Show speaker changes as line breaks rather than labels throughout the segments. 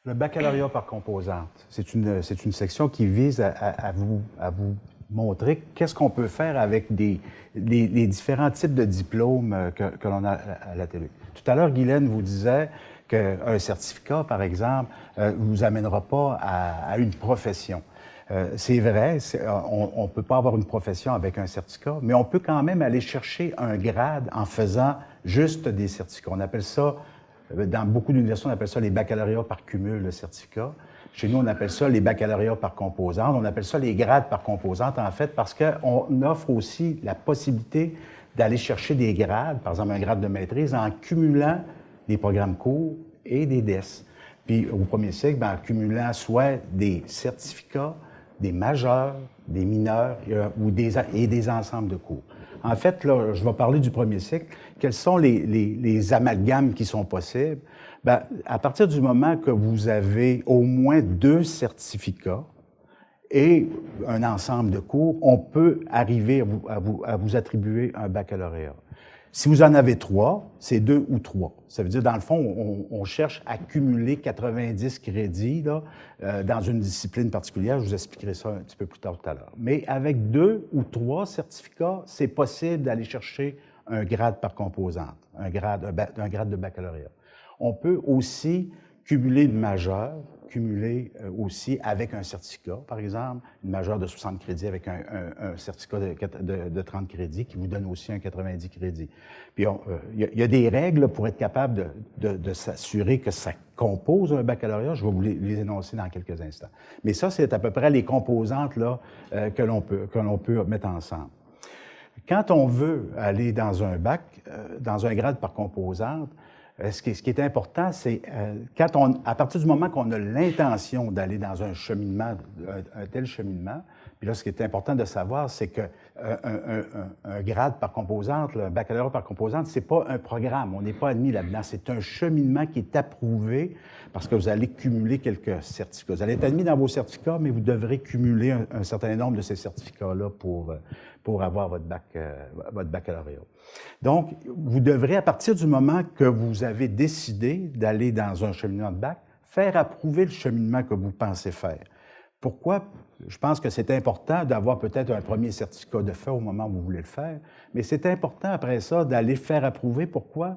Le baccalauréat par composante, c'est une section qui vise à vous montrer qu'est-ce qu'on peut faire avec les différents types de diplômes que l'on a à la télé. Tout à l'heure, Guylaine vous disait qu'un certificat, par exemple, ne vous amènera pas à une profession. C'est vrai, on ne peut pas avoir une profession avec un certificat, mais on peut quand même aller chercher un grade en faisant juste des certificats. On appelle ça, dans beaucoup d'universités, on appelle ça les baccalauréats par cumul de certificats. Chez nous, on appelle ça les baccalauréats par composante. On appelle ça les grades par composante, en fait, parce qu'on offre aussi la possibilité d'aller chercher des grades, par exemple un grade de maîtrise, en cumulant des programmes courts et des DES. Puis au premier cycle, en cumulant soit des certificats, des majeurs, des mineurs et des ensembles de cours. En fait, là, je vais parler du premier cycle. Quels sont les amalgames qui sont possibles? Bien, à partir du moment que vous avez au moins 2 certificats et un ensemble de cours, on peut arriver à vous attribuer un baccalauréat. Si vous en avez 3, c'est 2 ou 3. Ça veut dire, dans le fond, on cherche à cumuler 90 crédits là, dans une discipline particulière. Je vous expliquerai ça un petit peu plus tard tout à l'heure. Mais avec 2 ou 3 certificats, c'est possible d'aller chercher un grade par composante, un grade de baccalauréat. On peut aussi cumuler une majeure, cumuler aussi avec un certificat, par exemple, une majeure de 60 crédits avec un certificat de 30 crédits qui vous donne aussi un 90 crédits. Puis il y a des règles pour être capable de s'assurer que ça compose un baccalauréat. Je vais vous les énoncer dans quelques instants. Mais ça, c'est à peu près les composantes là, que l'on peut mettre ensemble. Quand on veut aller dans un bac, dans un grade par composante, ce qui est important, c'est à partir du moment qu'on a l'intention d'aller dans un cheminement, un tel cheminement, puis là, ce qui est important de savoir, c'est que un grade par composante, un baccalauréat par composante, c'est pas un programme, on n'est pas admis là-dedans, c'est un cheminement qui est approuvé parce que vous allez cumuler quelques certificats. Vous allez être admis dans vos certificats, mais vous devrez cumuler un certain nombre de ces certificats-là pour avoir votre baccalauréat. Donc, vous devrez, à partir du moment que vous avez décidé d'aller dans un cheminement de bac, faire approuver le cheminement que vous pensez faire. Pourquoi? Je pense que c'est important d'avoir peut-être un premier certificat de fait au moment où vous voulez le faire, mais c'est important après ça d'aller faire approuver. Pourquoi?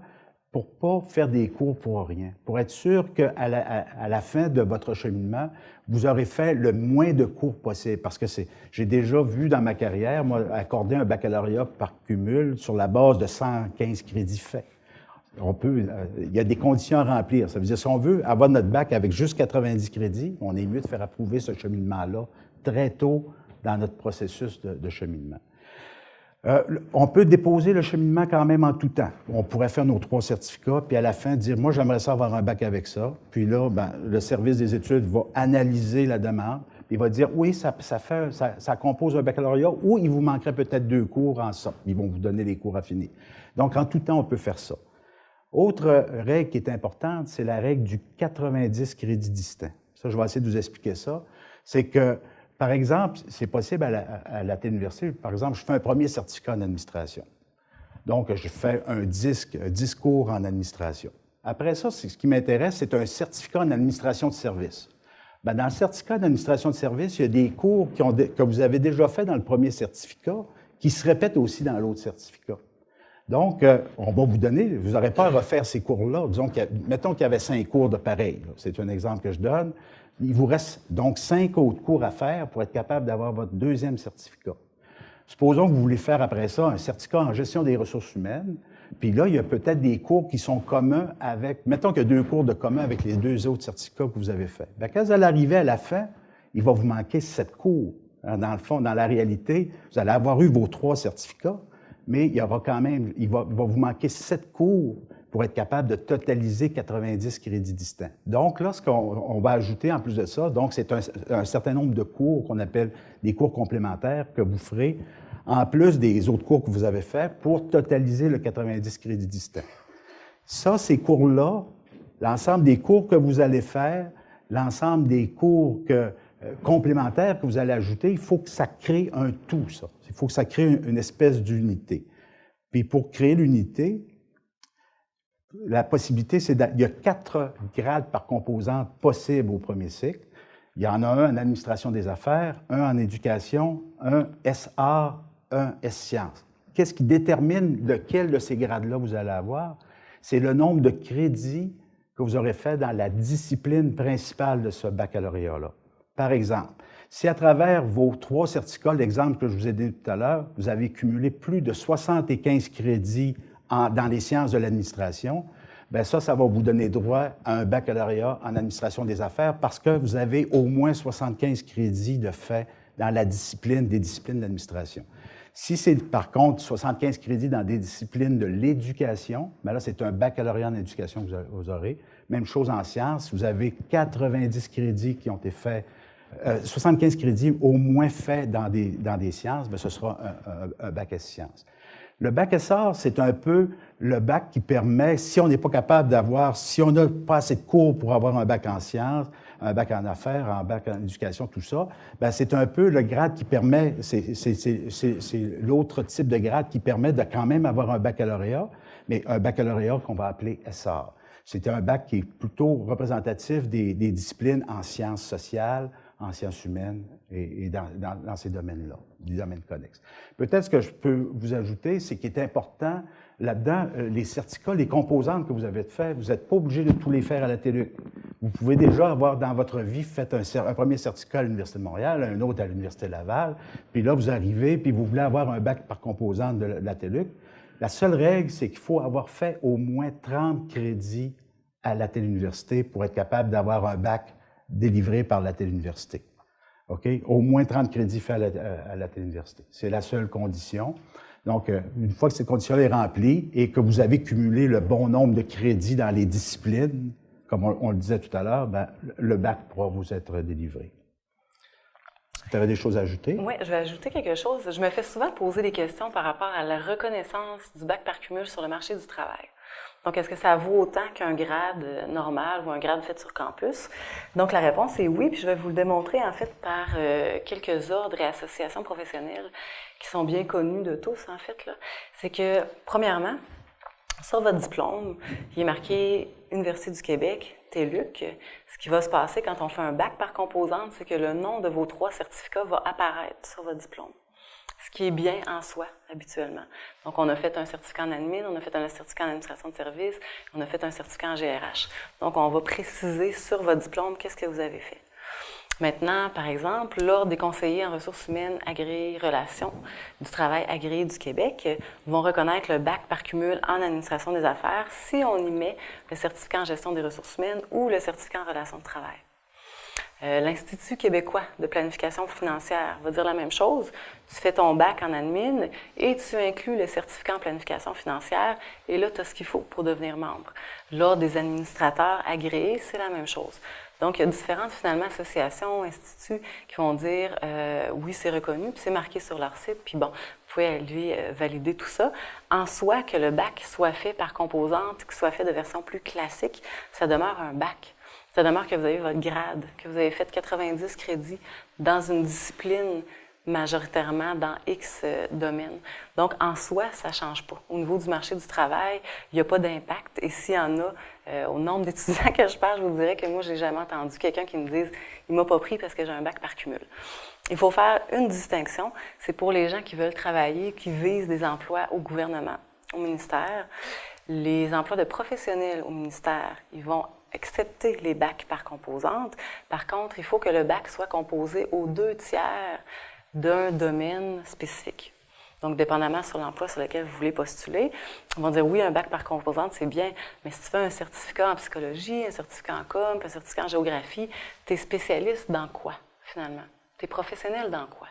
Pour ne pas faire des cours pour rien, pour être sûr qu'à la fin de votre cheminement, vous aurez fait le moins de cours possible. Parce que j'ai déjà vu dans ma carrière, moi, accorder un baccalauréat par cumul sur la base de 115 crédits faits. Il y a des conditions à remplir. Ça veut dire, si on veut avoir notre bac avec juste 90 crédits, on est mieux de faire approuver ce cheminement-là très tôt dans notre processus de cheminement. On peut déposer le cheminement quand même en tout temps. On pourrait faire nos 3 certificats, puis à la fin dire, moi, j'aimerais ça avoir un bac avec ça. Puis là, le service des études va analyser la demande, puis il va dire, oui, ça compose un baccalauréat, ou il vous manquerait peut-être 2 cours en ça. Ils vont vous donner les cours à finir. Donc, en tout temps, on peut faire ça. Autre règle qui est importante, c'est la règle du 90 crédits distincts. Ça, je vais essayer de vous expliquer ça. C'est que, par exemple, c'est possible à la téléuniversité, par exemple, je fais un premier certificat en administration. Donc, je fais un discours en administration. Après ça, ce qui m'intéresse, c'est un certificat en administration de service. Bien, dans le certificat d'administration de service, il y a des cours que vous avez déjà fait dans le premier certificat qui se répètent aussi dans l'autre certificat. Donc, on va vous donner, vous n'aurez pas à refaire ces cours-là. Mettons qu'il y avait 5 cours de pareil. C'est un exemple que je donne. Il vous reste donc 5 autres cours à faire pour être capable d'avoir votre 2e certificat. Supposons que vous voulez faire après ça un certificat en gestion des ressources humaines, puis là, il y a peut-être des cours qui sont communs avec, mettons qu'il y a 2 cours de commun avec les 2 autres certificats que vous avez faits. Bien, quand vous allez arriver à la fin, il va vous manquer 7 cours. Dans le fond, dans la réalité, vous allez avoir eu vos 3 certificats, mais il va vous manquer 7 cours pour être capable de totaliser 90 crédits distincts. Donc, là, ce qu'on va ajouter en plus de ça, donc c'est un certain nombre de cours qu'on appelle des cours complémentaires que vous ferez en plus des autres cours que vous avez faits pour totaliser le 90 crédits distincts. Ça, ces cours-là, l'ensemble des cours que vous allez faire, l'ensemble des cours complémentaires que vous allez ajouter, il faut que ça crée un tout, ça. Il faut que ça crée une espèce d'unité. Puis pour créer l'unité, la possibilité, il y a 4 grades par composante possibles au premier cycle. Il y en a un en administration des affaires, un en éducation, un S-Art, un S-Sciences. Qu'est-ce qui détermine lequel de ces grades-là vous allez avoir? C'est le nombre de crédits que vous aurez fait dans la discipline principale de ce baccalauréat-là. Par exemple, si à travers vos 3 certificats, l'exemple que je vous ai donné tout à l'heure, vous avez cumulé plus de 75 crédits dans les sciences de l'administration, bien ça va vous donner droit à un baccalauréat en administration des affaires parce que vous avez au moins 75 crédits de fait dans la discipline des disciplines de l'administration. Si c'est par contre 75 crédits dans des disciplines de l'éducation, bien là, c'est un baccalauréat en éducation que vous aurez. Même chose en sciences, vous avez 90 crédits qui ont été faits, 75 crédits au moins faits dans des sciences, bien ce sera un bac S sciences. Le bac SR, c'est un peu le bac qui permet, si on n'est pas capable d'avoir, si on n'a pas assez de cours pour avoir un bac en sciences, un bac en affaires, un bac en éducation, tout ça, bien, c'est un peu le grade qui permet, c'est l'autre type de grade qui permet de quand même avoir un baccalauréat, mais un baccalauréat qu'on va appeler SR. C'est un bac qui est plutôt représentatif des disciplines en sciences sociales, en sciences humaines et dans ces domaines-là, des domaines connexes. Peut-être ce que je peux vous ajouter, c'est qu'il est important là-dedans, les certificats, les composantes que vous avez faites, vous n'êtes pas obligé de tous les faire à la TELUC. Vous pouvez déjà avoir dans votre vie fait un premier certificat à l'Université de Montréal, un autre à l'Université Laval, puis là, vous arrivez, puis vous voulez avoir un bac par composante de la TELUC. La seule règle, c'est qu'il faut avoir fait au moins 30 crédits à la Téléuniversité pour être capable d'avoir un bac délivré par la Téléuniversité. OK? Au moins 30 crédits faits à la Téléuniversité. C'est la seule condition. Donc, une fois que cette condition-là est remplie et que vous avez cumulé le bon nombre de crédits dans les disciplines, comme on le disait tout à l'heure, bien, le bac pourra vous être délivré. Tu avais des choses à ajouter?
Oui, je vais ajouter quelque chose. Je me fais souvent poser des questions par rapport à la reconnaissance du bac par cumul sur le marché du travail. Donc, est-ce que ça vaut autant qu'un grade normal ou un grade fait sur campus? Donc, la réponse est oui, puis je vais vous le démontrer en fait par quelques ordres et associations professionnelles qui sont bien connus de tous en fait. C'est que, premièrement, sur votre diplôme, il est marqué Université du Québec, TELUC. Ce qui va se passer quand on fait un bac par composante, c'est que le nom de vos 3 certificats va apparaître sur votre diplôme. Ce qui est bien en soi, habituellement. Donc, on a fait un certificat en admin, on a fait un certificat en administration de services, on a fait un certificat en GRH. Donc, on va préciser sur votre diplôme qu'est-ce que vous avez fait. Maintenant, par exemple, l'Ordre des conseillers en ressources humaines, agréés, relations du travail agréé du Québec vont reconnaître le bac par cumul en administration des affaires si on y met le certificat en gestion des ressources humaines ou le certificat en relations de travail. L'Institut québécois de planification financière va dire la même chose. Tu fais ton bac en admin et tu inclus le certificat en planification financière et là, tu as ce qu'il faut pour devenir membre. L'Ordre des administrateurs agréés, c'est la même chose. Donc, il y a différentes, finalement, associations, instituts qui vont dire oui, c'est reconnu, puis c'est marqué sur leur site, puis bon, vous pouvez aller valider tout ça. En soi, que le bac soit fait par composante, qu'il soit fait de version plus classique, ça demeure un bac. Ça demeure que vous avez votre grade, que vous avez fait 90 crédits dans une discipline majoritairement dans X domaines. Donc, en soi, ça ne change pas. Au niveau du marché du travail, il n'y a pas d'impact. Et s'il y en a, au nombre d'étudiants que je parle, je vous dirais que moi, je n'ai jamais entendu quelqu'un qui me dise « il ne m'a pas pris parce que j'ai un bac par cumul ». Il faut faire une distinction. C'est pour les gens qui veulent travailler, qui visent des emplois au gouvernement, au ministère. Les emplois de professionnels au ministère, ils vont accepter les bacs par composante. Par contre, il faut que le bac soit composé aux 2/3 d'un domaine spécifique. Donc, dépendamment sur l'emploi sur lequel vous voulez postuler, on va dire oui, un bac par composante, c'est bien, mais si tu fais un certificat en psychologie, un certificat en com, un certificat en géographie, tu es spécialiste dans quoi, finalement? Tu es professionnel dans quoi?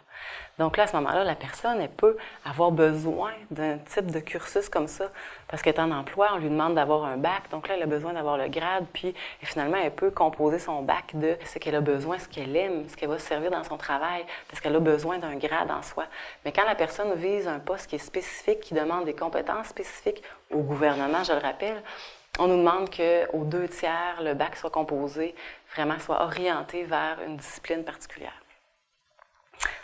Donc là, à ce moment-là, la personne, elle peut avoir besoin d'un type de cursus comme ça, parce qu'elle est en emploi, on lui demande d'avoir un bac, donc là, elle a besoin d'avoir le grade, puis et finalement, elle peut composer son bac de ce qu'elle a besoin, ce qu'elle aime, ce qu'elle va servir dans son travail, parce qu'elle a besoin d'un grade en soi. Mais quand la personne vise un poste qui est spécifique, qui demande des compétences spécifiques au gouvernement, je le rappelle, on nous demande qu'aux 2/3, le bac soit composé, vraiment soit orienté vers une discipline particulière.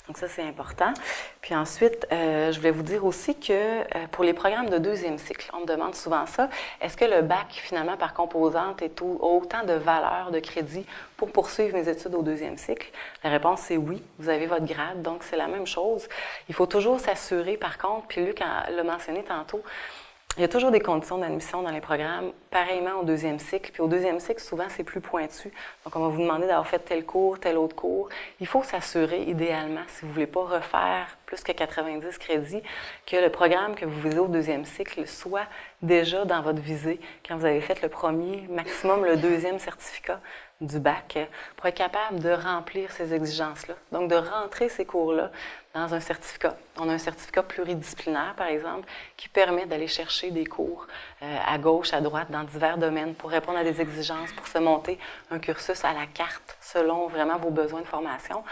Donc ça, c'est important. Puis ensuite, je voulais vous dire aussi que pour les programmes de deuxième cycle, on me demande souvent ça, est-ce que le bac, finalement, par composante, a autant de valeur, de crédit pour poursuivre mes études au deuxième cycle? La réponse, c'est oui. Vous avez votre grade, donc c'est la même chose. Il faut toujours s'assurer, par contre, puis Luc l'a mentionné tantôt, il y a toujours des conditions d'admission dans les programmes, pareillement au deuxième cycle. Puis au deuxième cycle, souvent, c'est plus pointu. Donc, on va vous demander d'avoir fait tel cours, tel autre cours. Il faut s'assurer, idéalement, si vous ne voulez pas refaire plus que 90 crédits, que le programme que vous visez au deuxième cycle soit déjà dans votre visée quand vous avez fait le premier, maximum le deuxième certificat du bac, pour être capable de remplir ces exigences-là. Donc, de rentrer ces cours-là dans un certificat. On a un certificat pluridisciplinaire, par exemple, qui permet d'aller chercher des cours à gauche, à droite, dans divers domaines pour répondre à des exigences, pour se monter un cursus à la carte selon vraiment vos besoins de formation.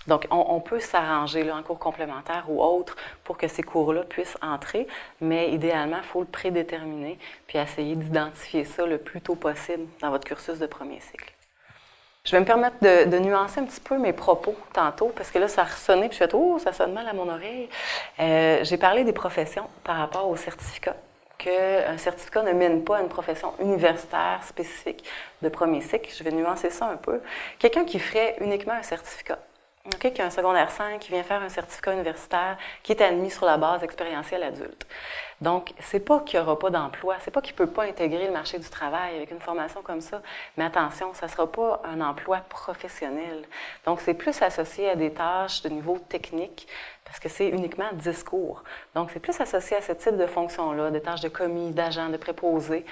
Donc, on peut s'arranger en cours complémentaire ou autre pour que ces cours-là puissent entrer, mais idéalement, il faut le prédéterminer puis essayer d'identifier ça le plus tôt possible dans votre cursus de premier cycle. Je vais me permettre de nuancer un petit peu mes propos tantôt, parce que là, ça a ressonné, puis je fais « Oh, ça sonne mal à mon oreille ». J'ai parlé des professions par rapport au certificat, qu'un certificat ne mène pas à une profession universitaire spécifique de premier cycle. Je vais nuancer ça un peu. Quelqu'un qui ferait uniquement un certificat, qui a un secondaire 5, qui vient faire un certificat universitaire, qui est admis sur la base expérientielle adulte. Donc, c'est pas qu'il n'y aura pas d'emploi, c'est pas qu'il ne peut pas intégrer le marché du travail avec une formation comme ça, mais attention, ça ne sera pas un emploi professionnel. Donc, c'est plus associé à des tâches de niveau technique, parce que c'est uniquement 10 cours. Donc, c'est plus associé à ce type de fonction-là, des tâches de commis, d'agent, de préposé.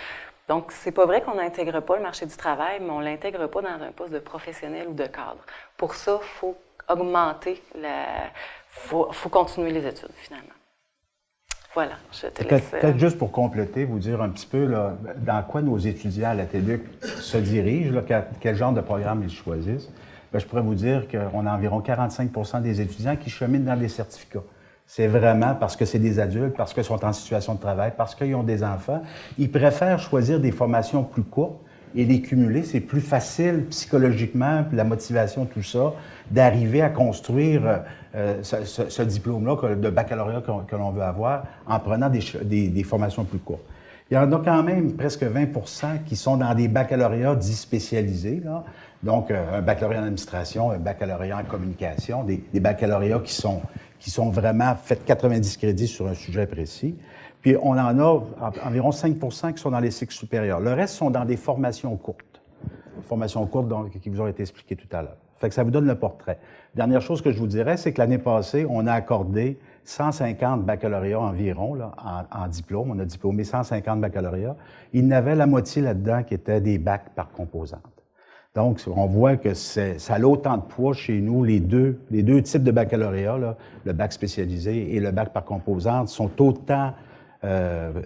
Donc, c'est pas vrai qu'on n'intègre pas le marché du travail, mais on ne l'intègre pas dans un poste de professionnel ou de cadre. Pour ça, il faut augmenter, faut continuer les études, finalement. Voilà, je te laisse.
Peut-être juste pour compléter, vous dire un petit peu là, dans quoi nos étudiants à la TELUC se dirigent, là, quel genre de programme ils choisissent. Bien, je pourrais vous dire qu'on a environ 45 des étudiants qui cheminent dans des certificats. C'est vraiment parce que c'est des adultes, parce qu'ils sont en situation de travail, parce qu'ils ont des enfants. Ils préfèrent choisir des formations plus courtes et les cumuler. C'est plus facile psychologiquement, puis la motivation, tout ça, d'arriver à construire ce diplôme-là de baccalauréat que l'on veut avoir en prenant des formations plus courtes. Il y en a quand même presque 20 qui sont dans des baccalauréats dits spécialisés, là. Donc, un baccalauréat en administration, un baccalauréat en communication, des baccalauréats qui sont vraiment faits 90 crédits sur un sujet précis. Puis, on en a environ 5 qui sont dans les cycles supérieurs. Le reste sont dans des formations courtes. Formations courtes donc, qui vous ont été expliquées tout à l'heure. Fait que ça vous donne le portrait. Dernière chose que je vous dirais, c'est que l'année passée, on a accordé 150 baccalauréats environ là, en diplôme. On a diplômé 150 baccalauréats. Il y en avait la moitié là-dedans qui étaient des bacs par composante. Donc, on voit que ça a autant de poids chez nous. Les deux types de baccalauréat, là, le bac spécialisé et le bac par composante, sont autant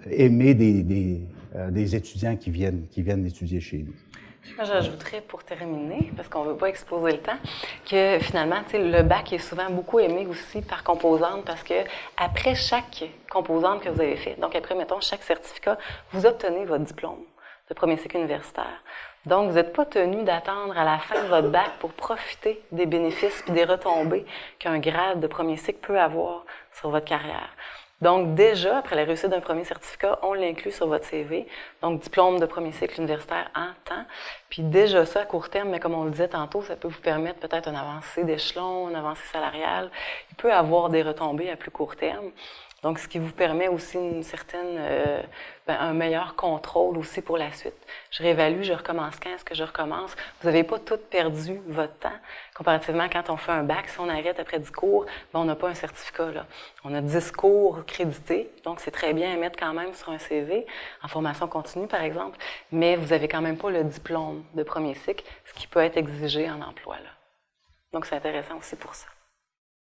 aimés des étudiants qui viennent étudier chez nous.
Moi, j'ajouterais pour terminer, parce qu'on ne veut pas exposer le temps, que finalement, le bac est souvent beaucoup aimé aussi par composante, parce que après chaque composante que vous avez fait, donc après, mettons, chaque certificat, vous obtenez votre diplôme de premier cycle universitaire. Donc, vous n'êtes pas tenu d'attendre à la fin de votre bac pour profiter des bénéfices et des retombées qu'un grade de premier cycle peut avoir sur votre carrière. Donc, déjà, après la réussite d'un premier certificat, on l'inclut sur votre CV. Donc, diplôme de premier cycle universitaire en temps. Puis déjà ça, à court terme, mais comme on le disait tantôt, ça peut vous permettre peut-être une avancée d'échelon, une avancée salariale. Il peut avoir des retombées à plus court terme. Donc, ce qui vous permet aussi une certaine, un meilleur contrôle aussi pour la suite. Je réévalue, je recommence quand est-ce que je recommence. Vous n'avez pas tout perdu votre temps. Comparativement, quand on fait un bac, si on arrête après 10 cours, on n'a pas un certificat, là. On a 10 cours crédités, donc c'est très bien à mettre quand même sur un CV, en formation continue, par exemple, mais vous n'avez quand même pas le diplôme de premier cycle, ce qui peut être exigé en emploi, là. Donc, c'est intéressant aussi pour ça.